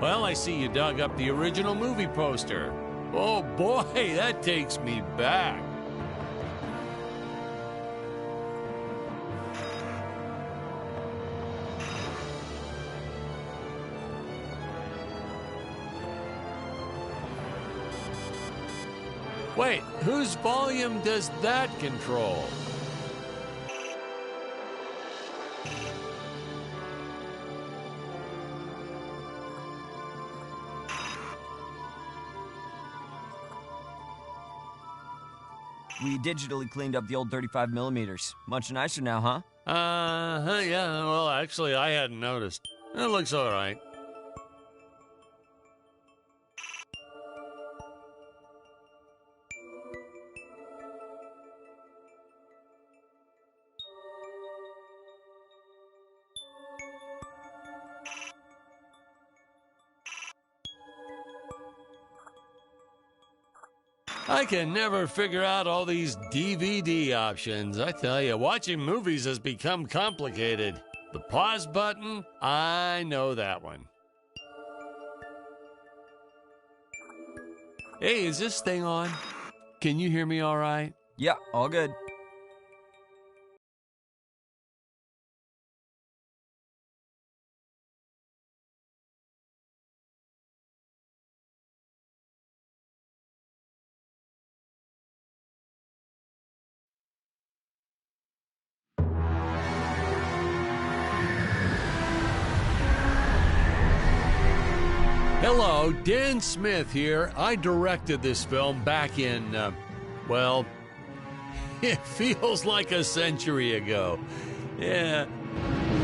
Well, I see you dug up the original movie poster. Oh boy, that takes me back. Wait, whose volume does that control? We digitally cleaned up the old 35 millimeters. Much nicer now, huh? Yeah, well, actually, I hadn't noticed. It looks all right. I can never figure out all these DVD options. I tell you, watching movies has become complicated. The pause button, I know that one. Hey, is this thing on? Can you hear me all right? Yeah, all good. Hello, Dan Smith here. I directed this film back in, well, it feels like a century ago. Yeah.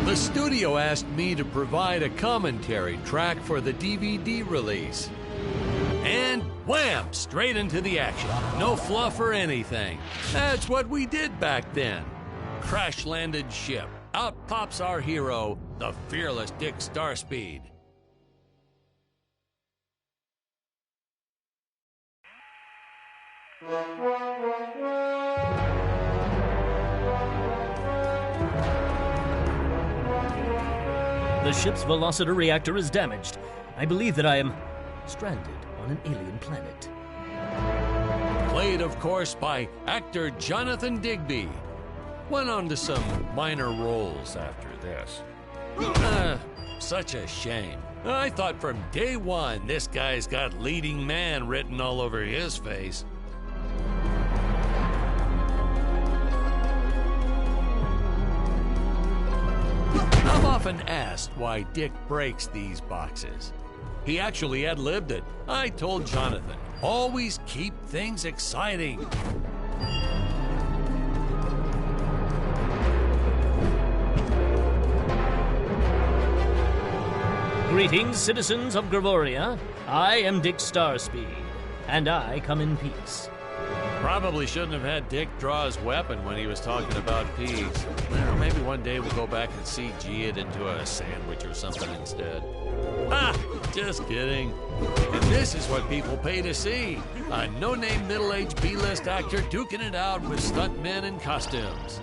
The studio asked me to provide a commentary track for the DVD release. And wham! Straight into the action. No fluff or anything. That's what we did back then. Crash-landed ship. Out pops our hero, the fearless Dick Starspeed. The ship's velocity reactor is damaged. I believe that I am stranded on an alien planet. Played, of course, by actor Jonathan Digby. Went on to some minor roles after this. Such a shame. I thought from day one this guy's got leading man written all over his face. I've often asked why Dick breaks these boxes. He actually ad-libbed it. I told Jonathan, always keep things exciting. Greetings, citizens of Gravoria. I am Dick Starspeed, and I come in peace. Probably shouldn't have had Dick draw his weapon when he was talking about peace. Well, maybe one day we'll go back and CG it into a sandwich or something instead. Ha! Just kidding. And this is what people pay to see. A no-name middle-aged B-list actor duking it out with stuntmen in costumes.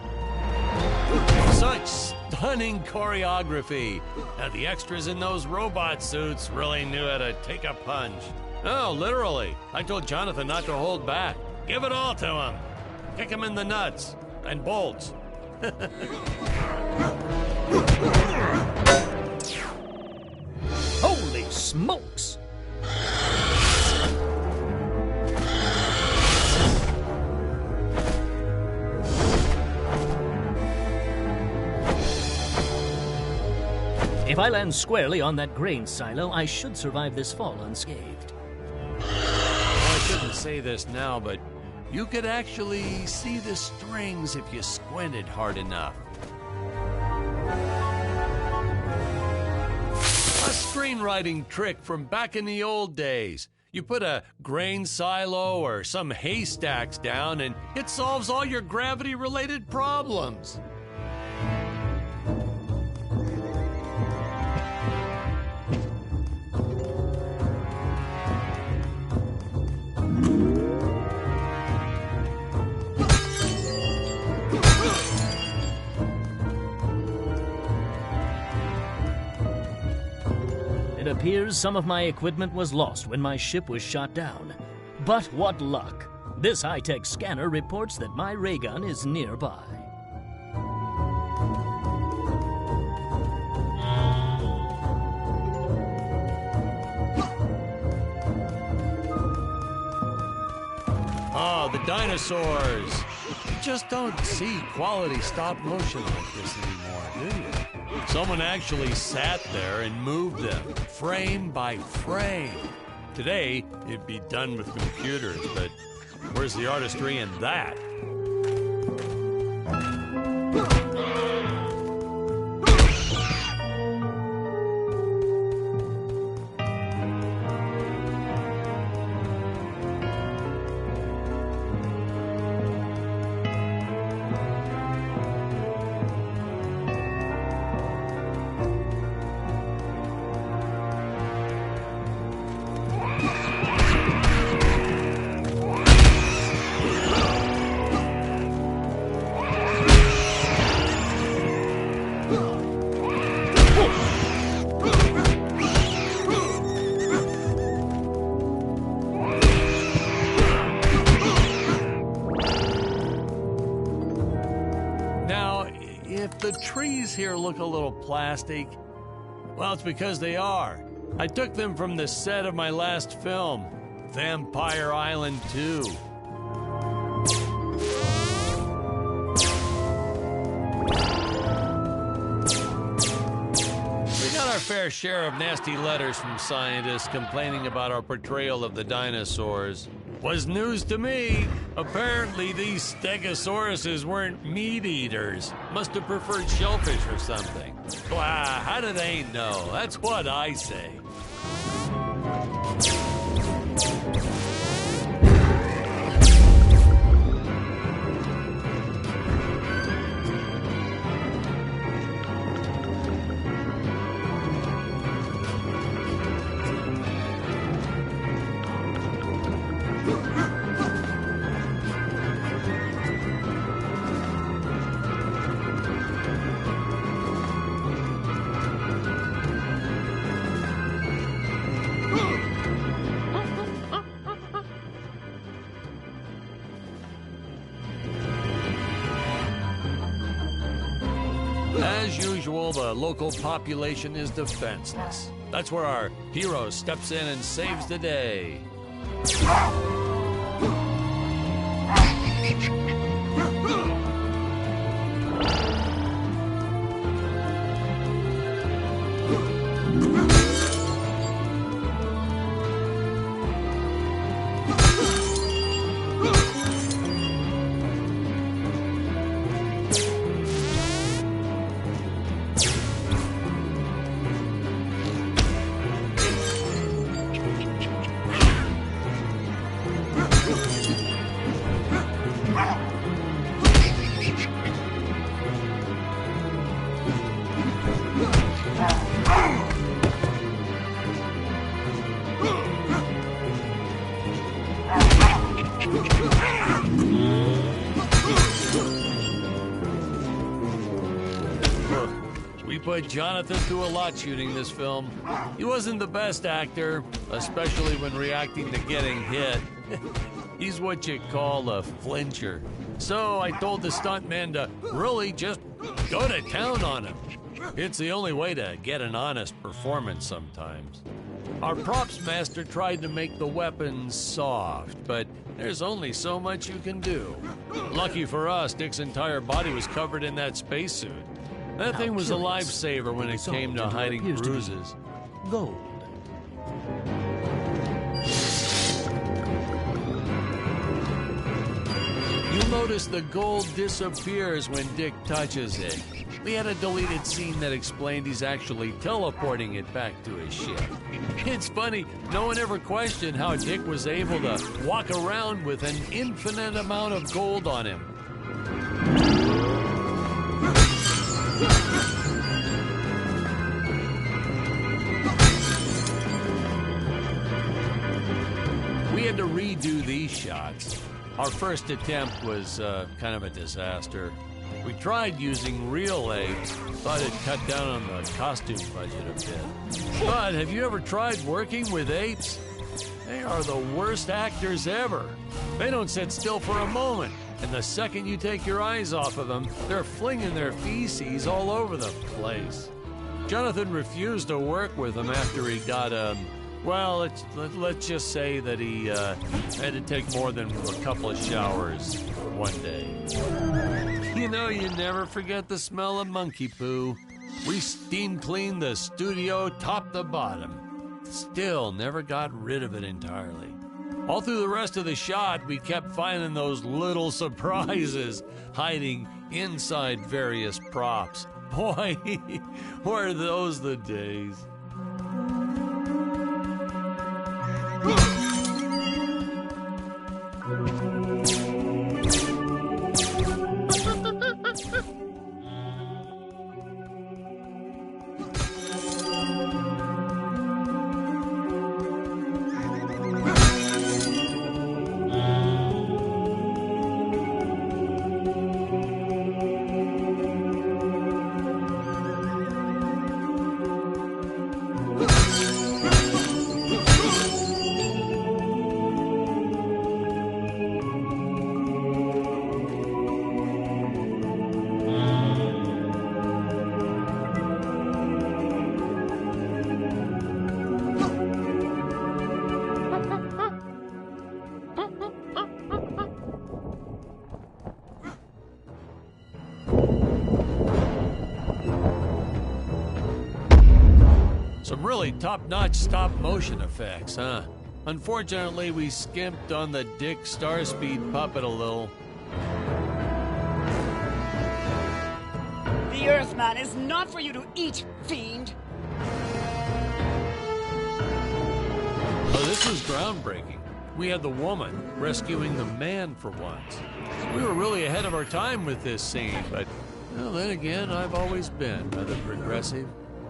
Such stunning choreography. Now, the extras in those robot suits really knew how to take a punch. Oh, literally. I told Jonathan not to hold back. Give it all to him. Kick him in the nuts and bolts. Holy smokes! If I land squarely on that grain silo, I should survive this fall unscathed. Well, I shouldn't say this now, but you could actually see the strings if you squinted hard enough. A screenwriting trick from back in the old days. You put a grain silo or some haystacks down and it solves all your gravity-related problems. It appears some of my equipment was lost when my ship was shot down. But what luck! This high-tech scanner reports that my ray gun is nearby. Oh, the dinosaurs! You just don't see quality stop motion like this anymore, do you? Someone actually sat there and moved them, frame by frame. Today, it'd be done with computers, but where's the artistry in that? If the trees here look a little plastic, well, it's because they are. I took them from the set of my last film, Vampire Island 2. We got our fair share of nasty letters from scientists complaining about our portrayal of the dinosaurs. Was news to me. Apparently, these stegosauruses weren't meat eaters. Must have preferred shellfish or something. Blah, how do they know? That's what I say. As usual, the local population is defenseless. That's where our hero steps in and saves the day. We put Jonathan through a lot shooting this film. He wasn't the best actor, especially when reacting to getting hit. He's what you call a flincher. So I told the stuntman to really just go to town on him. It's the only way to get an honest performance sometimes. Our props master tried to make the weapons soft, but there's only so much you can do. Lucky for us, Dick's entire body was covered in that spacesuit. That thing was a lifesaver when it came to hiding bruises. Gold. You'll notice the gold disappears when Dick touches it. We had a deleted scene that explained he's actually teleporting it back to his ship. It's funny, no one ever questioned how Dick was able to walk around with an infinite amount of gold on him. We had to redo these shots. Our first attempt was kind of a disaster. We tried using real apes, thought it'd cut down on the costume budget a bit. But have you ever tried working with apes? They are the worst actors ever. They don't sit still for a moment, and the second you take your eyes off of them, they're flinging their feces all over the place. Jonathan refused to work with them after he got well, let's just say that he had to take more than a couple of showers one day. You know, you never forget the smell of monkey poo. We steam cleaned the studio top to bottom. Still never got rid of it entirely. All through the rest of the shot, we kept finding those little surprises hiding inside various props. Boy, were those the days. Some really top-notch stop-motion effects, huh? Unfortunately, we skimped on the Dick Starspeed puppet a little. The Earthman is not for you to eat, fiend! Oh, this was groundbreaking. We had the woman rescuing the man for once. We were really ahead of our time with this scene, but well, then again, I've always been rather progressive.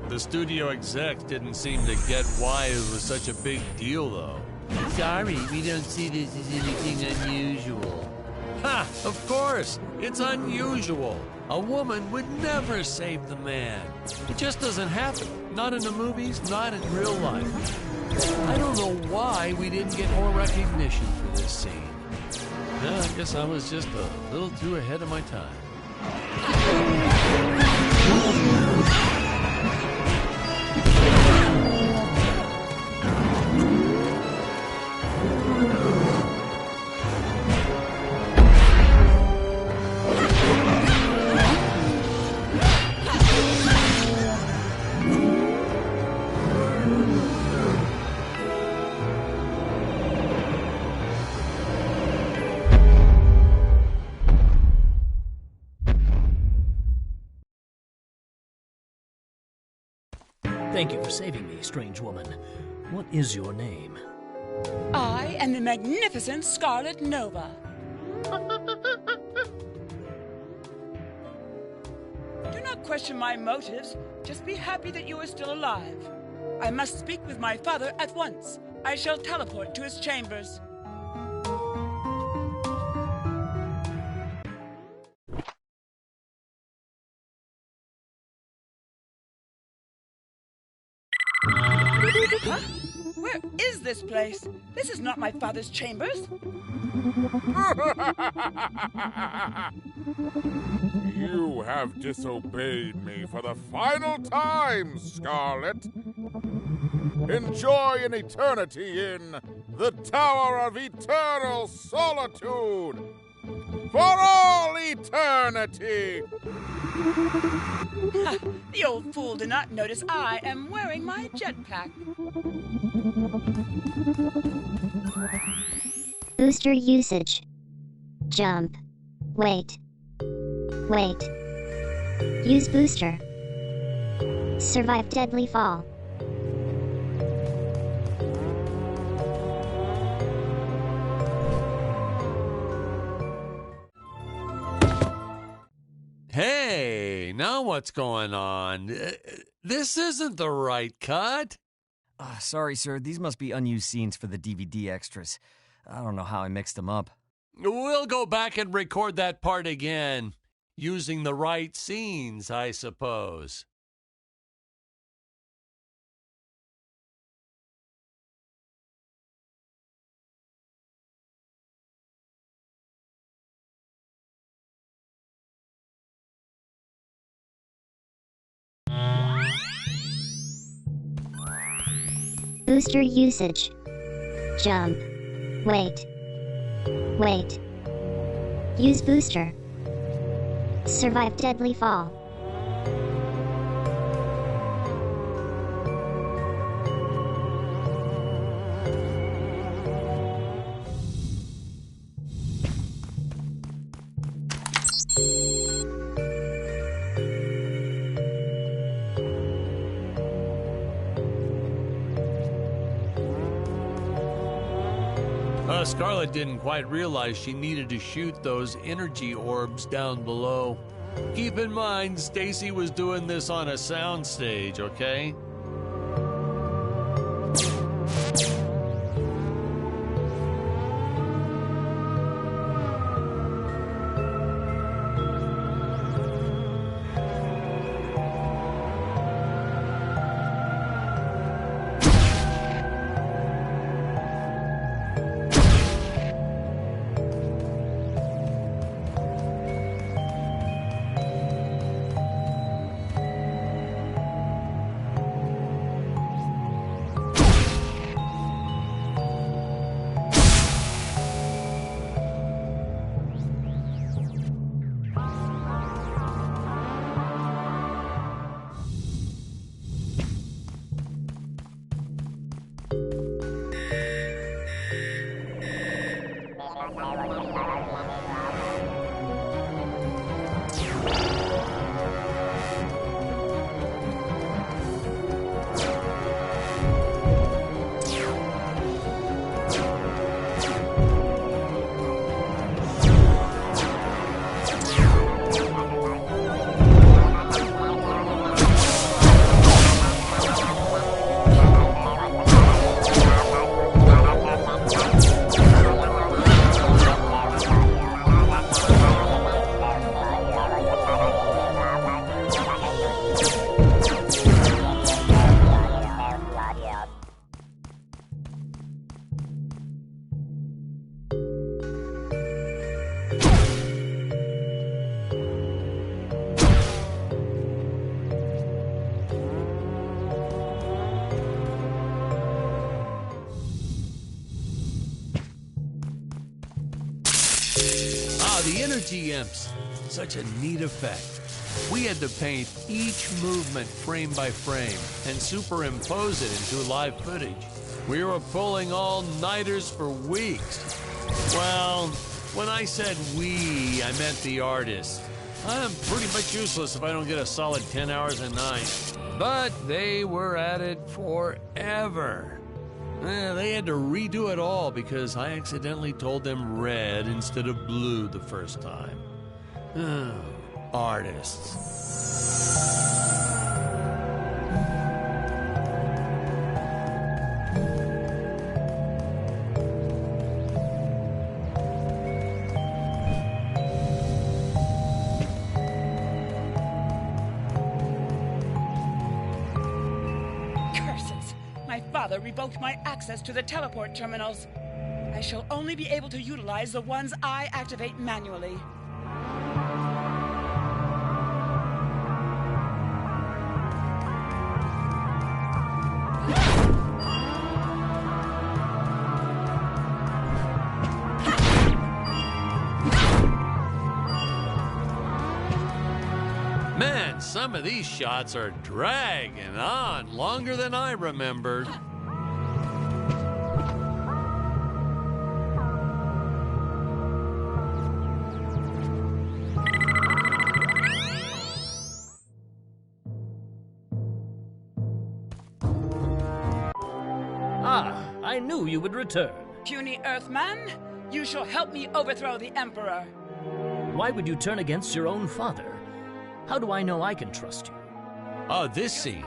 The studio execs didn't seem to get why it was such a big deal, though. Sorry, we don't see this as anything unusual. Ha! Of course! It's unusual. A woman would never save the man. It just doesn't happen. Not in the movies, not in real life. I don't know why we didn't get more recognition for this scene. Well, I guess I was just a little too ahead of my time. Thank you for saving me, strange woman. What is your name? I am the magnificent Scarlet Nova. Do not question my motives. Just be happy that you are still alive. I must speak with my father at once. I shall teleport to his chambers. Huh? Where is this place? This is not my father's chambers. You have disobeyed me for the final time, Scarlet. Enjoy an eternity in the Tower of Eternal Solitude. For all eternity! The old fool did not notice I am wearing my jetpack. Booster usage. Jump. Wait. Wait. Use booster. Survive deadly fall. Hey, now what's going on? This isn't the right cut. Sorry, sir. These must be unused scenes for the DVD extras. I don't know how I mixed them up. We'll go back and record that part again. using the right scenes, I suppose. Booster usage. Jump. Wait. Wait. Use booster. Survive deadly fall. Scarlet didn't quite realize she needed to shoot those energy orbs down below. Keep in mind, Stacy was doing this on a soundstage, okay? The energy imps. Such a neat effect. We had to paint each movement frame by frame and superimpose it into live footage. We were pulling all-nighters for weeks. Well, when I said we, I meant the artists. I'm pretty much useless if I don't get a solid 10 hours a night. But they were at it forever. They had to redo it all because I accidentally told them red instead of blue the first time. Artists. Father revoked my access to the teleport terminals. I shall only be able to utilize the ones I activate manually. Man, some of these shots are dragging on longer than I remembered. I knew you would return. Puny Earthman, you shall help me overthrow the Emperor. Why would you turn against your own father? How do I know I can trust you? Oh, this scene.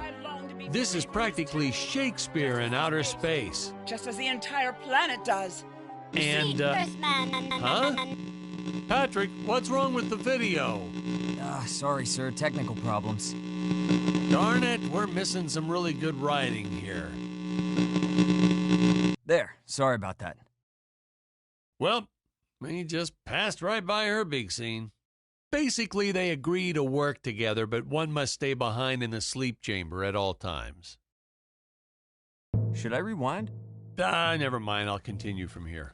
This is practically Shakespeare in outer space. Just as the entire planet does. And, Earthman. huh? Patrick, what's wrong with the video? Sorry, sir. Technical problems. Darn it, we're missing some really good writing here. There. Sorry about that. Well, we just passed right by her big scene. Basically, they agree to work together, but one must stay behind in the sleep chamber at all times. Should I rewind? Never mind. I'll continue from here.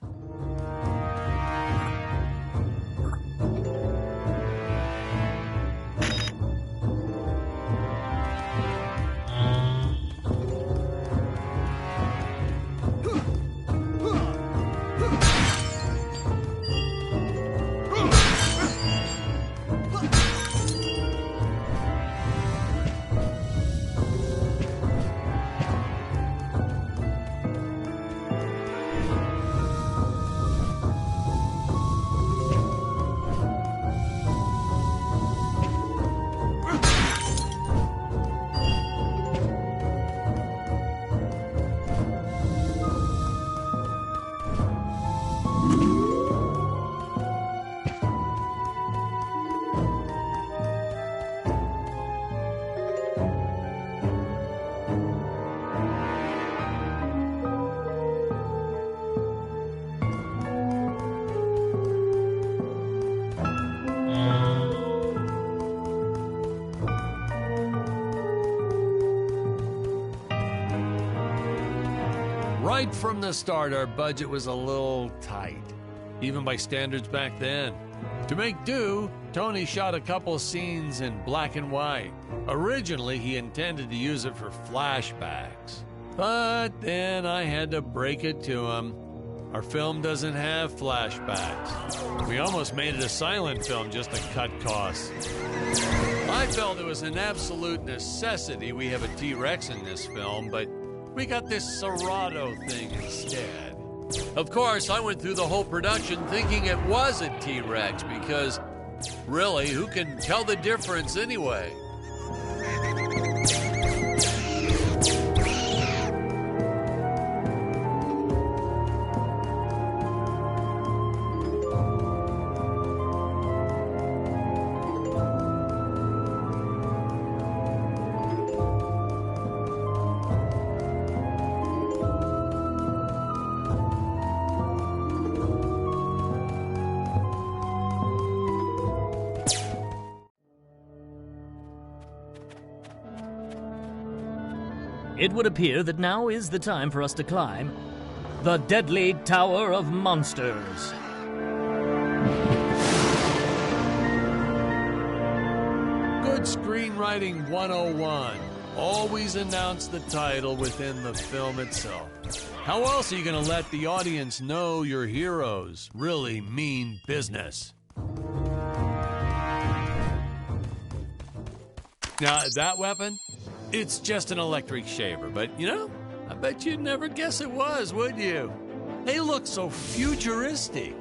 Right from the start, our budget was a little tight, even by standards back then. To make do, Tony shot a couple scenes in black and white. Originally, he intended to use it for flashbacks. But then I had to break it to him. Our film doesn't have flashbacks. We almost made it a silent film just to cut costs. I felt it was an absolute necessity we have a T-Rex in this film, but we got this Serato thing instead. Of course, I went through the whole production thinking it was a T-Rex because, really, who can tell the difference anyway? It would appear that now is the time for us to climb the Deadly Tower of Monsters. Good screenwriting 101. Always announce the title within the film itself. How else are you going to let the audience know your heroes really mean business? Now, that weapon? It's just an electric shaver, but, you know, I bet you'd never guess it was, would you? They look so futuristic.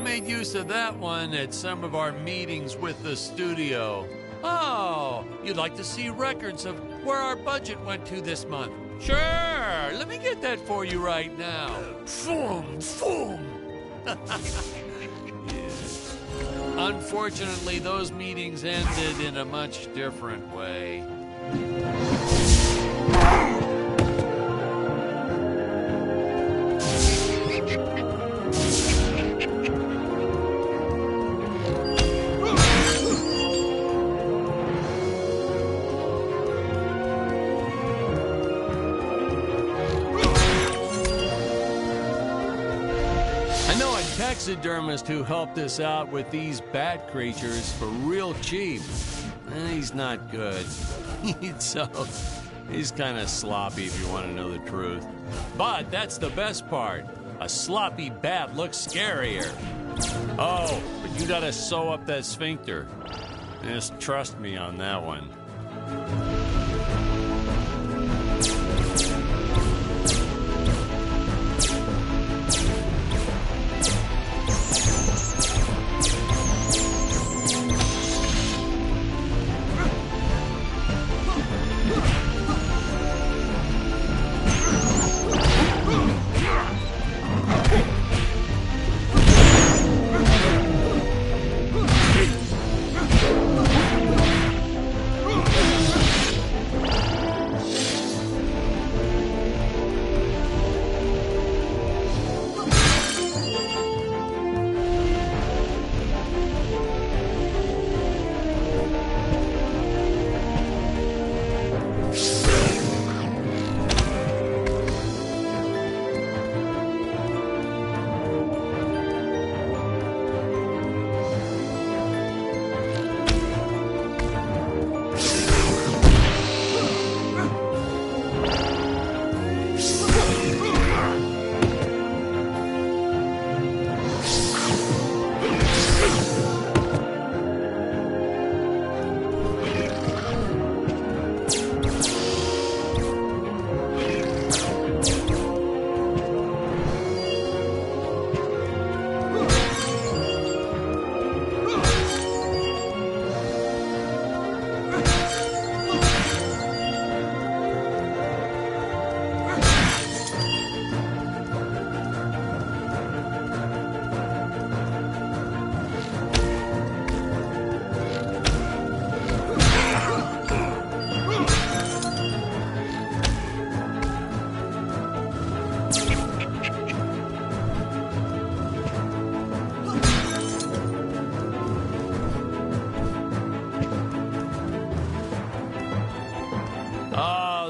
made use of that one at some of our meetings with the studio. Oh, you'd like to see records of where our budget went to this month? Sure, let me get that for you right now. Boom, boom. Yes. Unfortunately, those meetings ended in a much different way. Taxidermist who helped us out with these bat creatures for real cheap. He's not good. He's kind of sloppy if you want to know the truth. But that's the best part. A sloppy bat looks scarier. Oh, but you gotta sew up that sphincter. Just trust me on that one.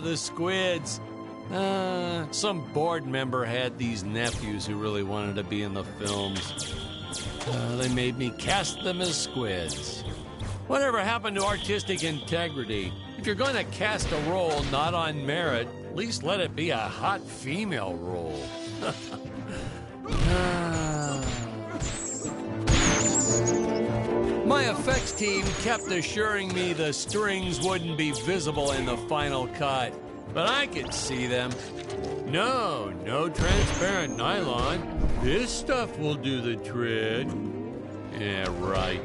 The squids. Some board member had these nephews who really wanted to be in the films. They made me cast them as squids. Whatever happened to artistic integrity? If you're going to cast a role not on merit, at least let it be a hot female role. My effects team kept assuring me the strings wouldn't be visible in the final cut, but I could see them. No transparent nylon. This stuff will do the trick. Yeah, right.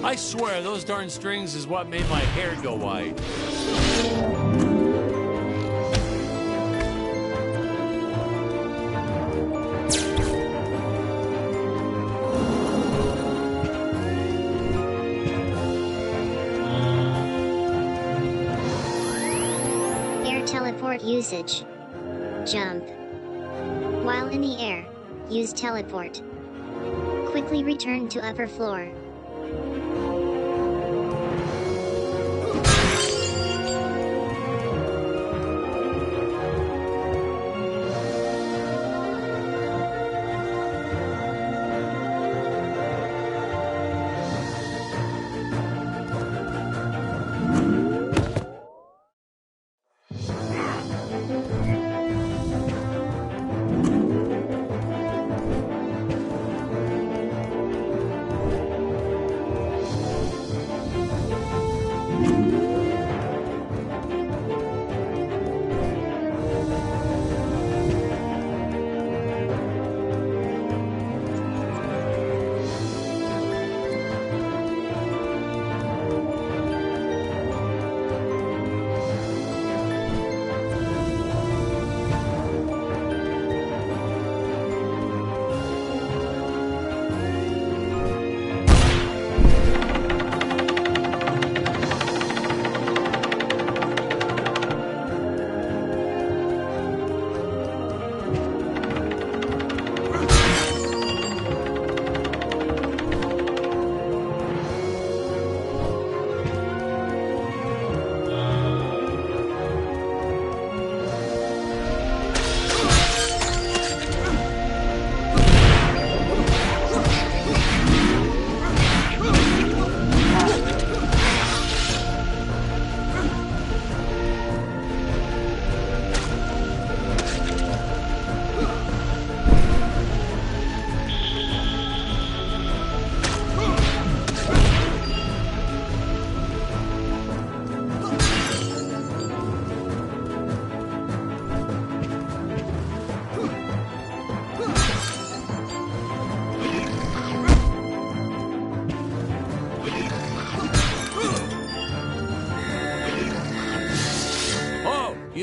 I swear those darn strings is what made my hair go white. Teleport usage. Jump. While in the air, use teleport. Quickly return to upper floor.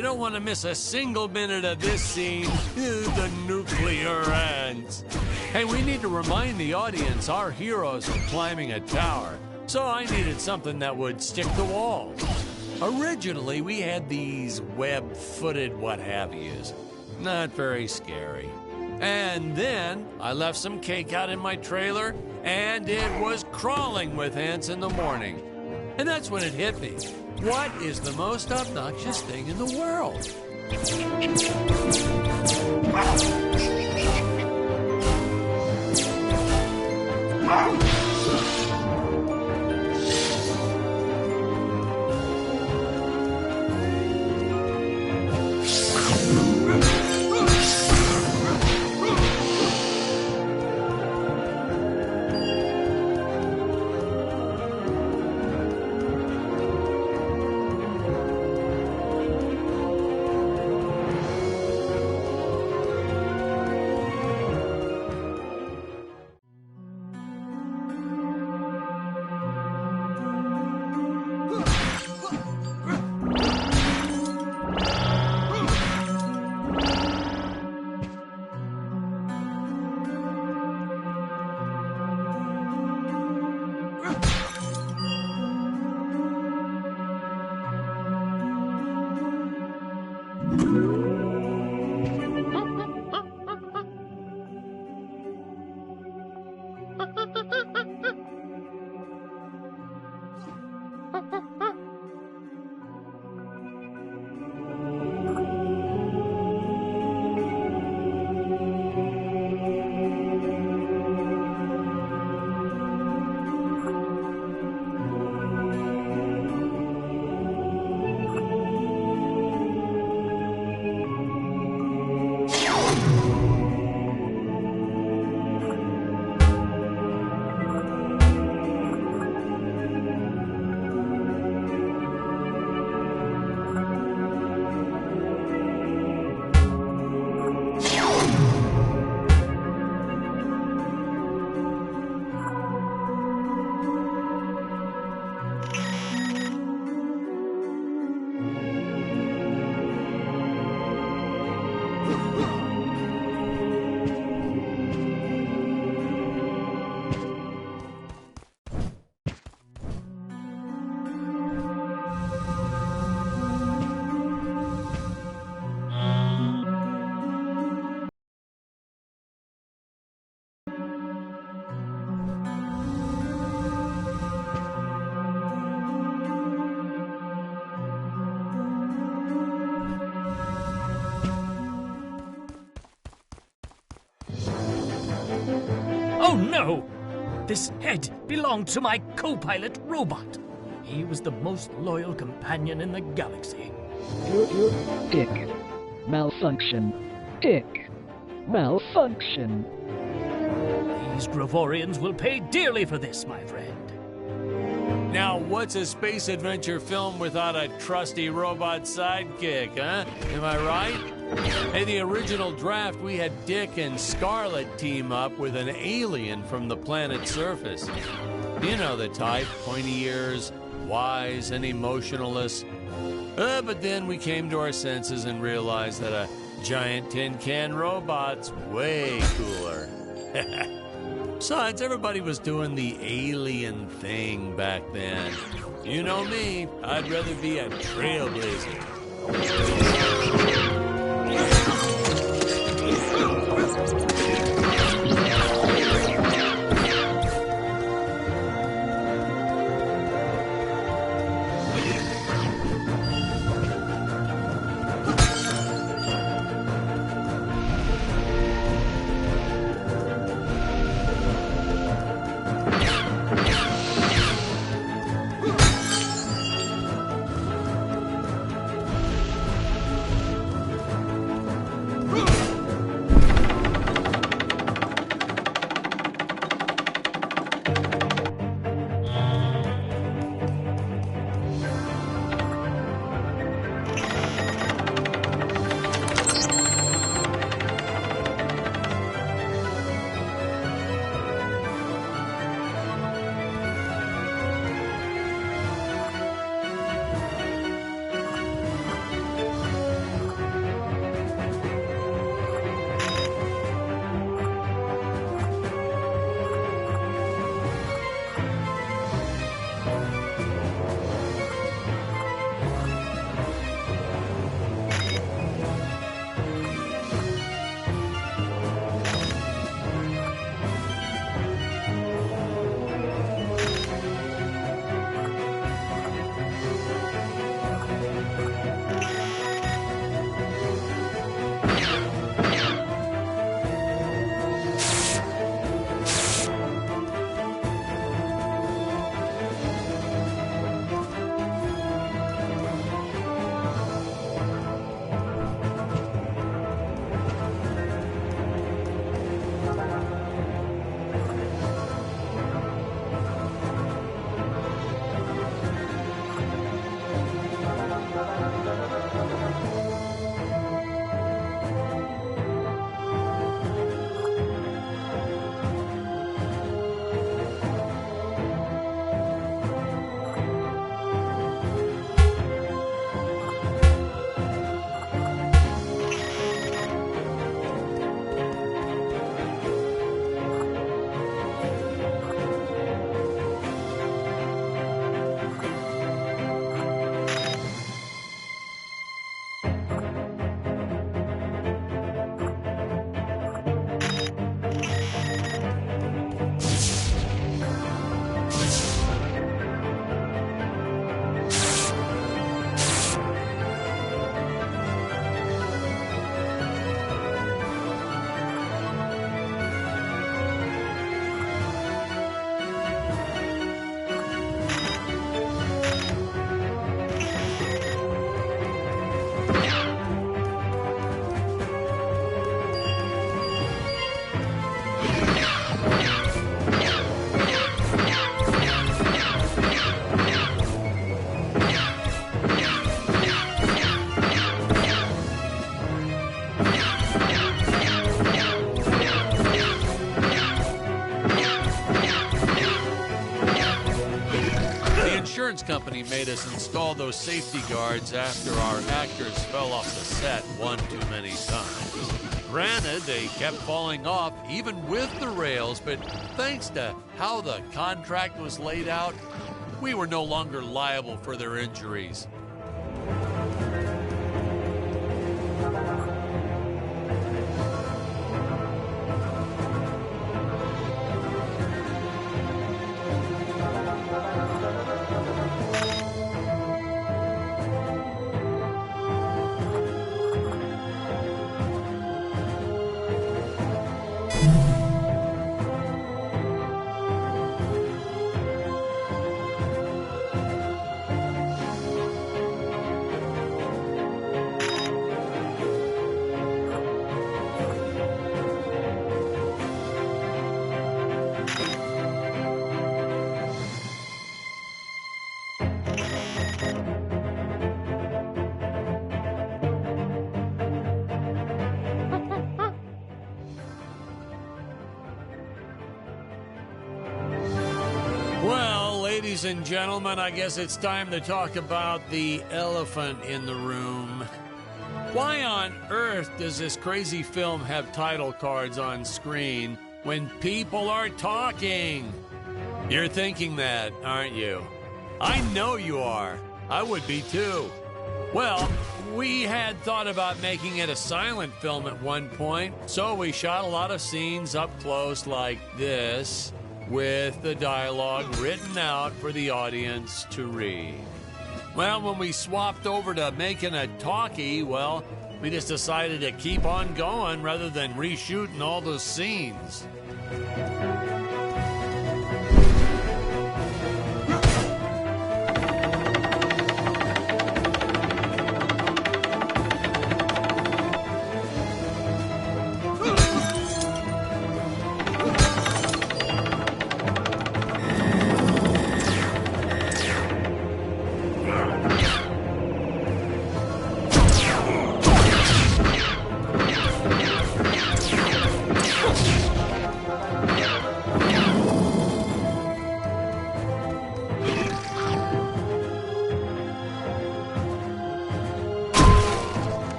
you don't want to miss a single minute of this scene. The nuclear ants. Hey, we need to remind the audience our heroes are climbing a tower, so I needed something that would stick to walls. Originally, we had these web-footed what-have-yous. Not very scary. And then I left some cake out in my trailer, and it was crawling with ants in the morning. And that's when it hit me. What is the most obnoxious thing in the world? Oh no! This head belonged to my co-pilot robot. He was the most loyal companion in the galaxy. Dick. Malfunction. Dick. Malfunction. These Gravorians will pay dearly for this, my friend. Now, what's a space adventure film without a trusty robot sidekick, huh? Am I right? In the original draft, we had Dick and Scarlet team up with an alien from the planet's surface. You know the type, pointy ears, wise and emotionless. But then we came to our senses and realized that a giant tin can robot's way cooler. Besides, everybody was doing the alien thing back then. You know me, I'd rather be a trailblazer. company made us install those safety guards after our actors fell off the set one too many times. Granted, they kept falling off even with the rails, but thanks to how the contract was laid out, we were no longer liable for their injuries. Well, ladies and gentlemen, I guess it's time to talk about the elephant in the room. Why on earth does this crazy film have title cards on screen when people are talking? You're thinking that, aren't you? I know you are. I would be too. Well, we had thought about making it a silent film at one point, so we shot a lot of scenes up close like this, with the dialogue written out for the audience to read. Well, when we swapped over to making a talkie, well, we just decided to keep on going rather than reshooting all those scenes.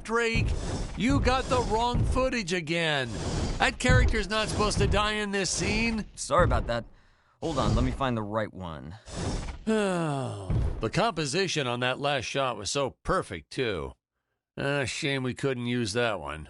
Drake, you got the wrong footage again. That character's not supposed to die in this scene. Sorry about that. Hold on, let me find the right one. The composition on that last shot was so perfect, too. Shame we couldn't use that one.